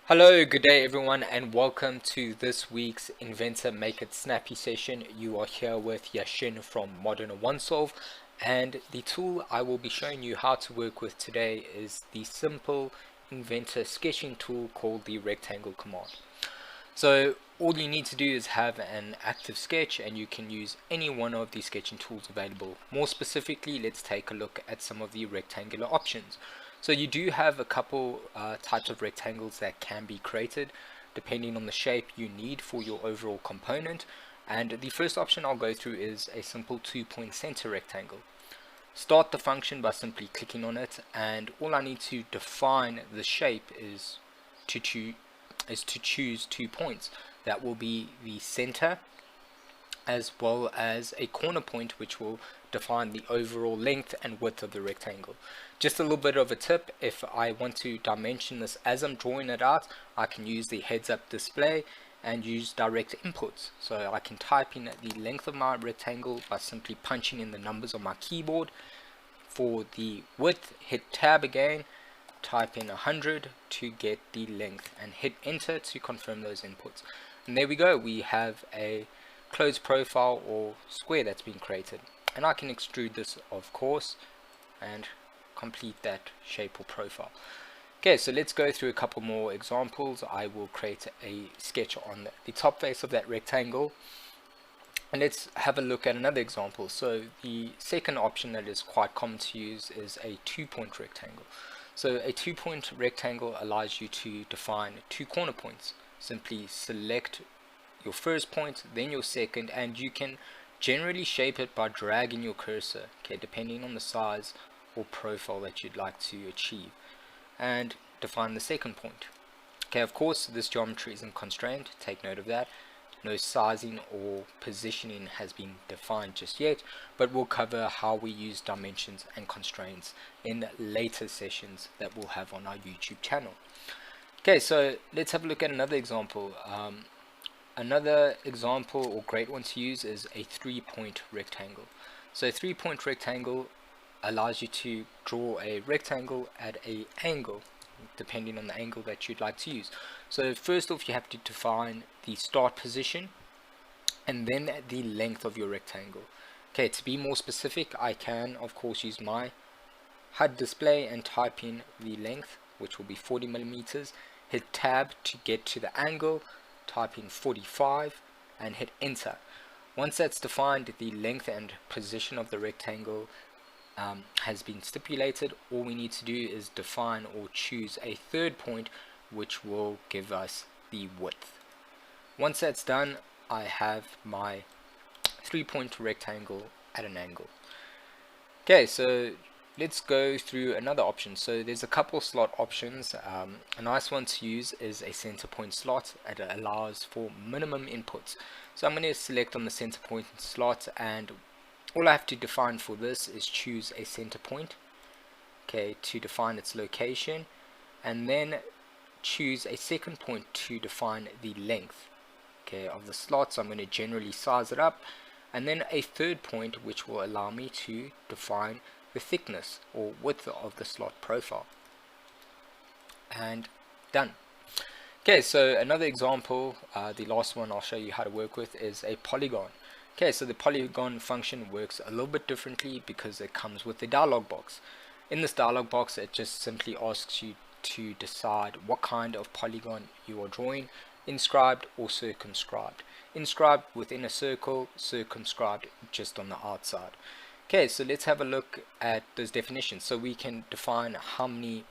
Hello, good day everyone, and welcome to this week's Inventor Make It Snappy session. You are here with Yashin from Modern OneSolve, and the tool I will be showing you how to work with today is the simple Inventor sketching tool called the rectangle command. So all you need to do is have an active sketch, and you can use any one of the sketching tools available. More specifically, let's take a look at some of the rectangular options. So you do have a couple types of rectangles that can be created depending on the shape you need for your overall component. And the first option I'll go through is a simple 2-point center rectangle. Start the function by simply clicking on it, and all I need to define the shape is to choose 2 points. That will be the center as well as a corner point, which will define the overall length and width of the rectangle. Just a little bit of a tip: if I want to dimension this as I'm drawing it out, I can use the heads up display and use direct inputs. So I can type in the length of my rectangle by simply punching in the numbers on my keyboard. For the width, hit tab again, type in 100 to get the length, and hit enter to confirm those inputs. And there we go, we have a closed profile or square that's been created. And I can extrude this, of course, and complete that shape or profile. Okay, so let's go through a couple more examples. I will create a sketch on the top face of that rectangle, and let's have a look at another example. So the second option that is quite common to use is a 2-point rectangle. So a 2-point rectangle allows you to define 2 corner points. Simply select your first point, then your second, and you can generally shape it by dragging your cursor, okay, depending on the size or profile that you'd like to achieve, and define the second point. Okay, of course this geometry isn't constrained, take note of that. No sizing or positioning has been defined just yet, but we'll cover how we use dimensions and constraints in later sessions that we'll have on our YouTube channel. Okay, so let's have a look at another example. Another example or great one to use is a 3-point rectangle. So a 3-point rectangle allows you to draw a rectangle at an angle, depending on the angle that you'd like to use. So first off, you have to define the start position and then the length of your rectangle. Okay, to be more specific, I can of course use my HUD display and type in the length, which will be 40 millimeters. Hit tab to get to the angle, type in 45 and hit enter. Once that's defined, the length and position of the rectangle has been stipulated. All we need to do is define or choose a third point, which will give us the width. Once that's done, I have my 3-point rectangle at an angle. Okay, so let's go through another option. So there's a couple slot options. A nice one to use is a center point slot. It allows for minimum inputs. So I'm going to select on the center point slot, and all I have to define for this is choose a center point, okay, to define its location, and then choose a second point to define the length, okay, of the slot. So I'm going to generally size it up, and then a third point which will allow me to define the thickness or width of the slot profile, and done. Okay, so another example, the last one I'll show you how to work with, is a polygon. Okay, so the polygon function works a little bit differently because it comes with a dialog box. In this dialog box, it just simply asks you to decide what kind of polygon you are drawing: inscribed or circumscribed. Inscribed within a circle, circumscribed just on the outside. Okay, so let's have a look at those definitions. So we can define how many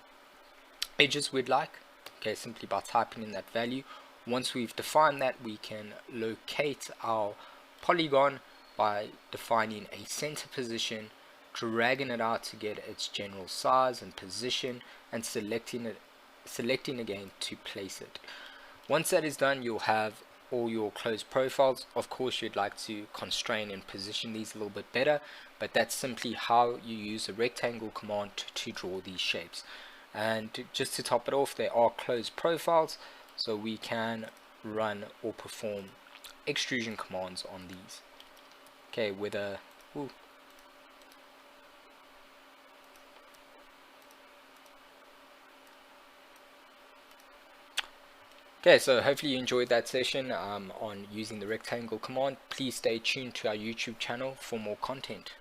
edges we'd like, okay, simply by typing in that value. Once we've defined that, we can locate our polygon by defining a center position, dragging it out to get its general size and position, and selecting again to place it. Once that is done, you'll have all your closed profiles. Of course, you'd like to constrain and position these a little bit better, but that's simply how you use the rectangle command to draw these shapes. And just to top it off, there are closed profiles, so we can run or perform extrusion commands on these. Okay, with a Okay, so hopefully you enjoyed that session on using the rectangle command. Please stay tuned to our YouTube channel for more content.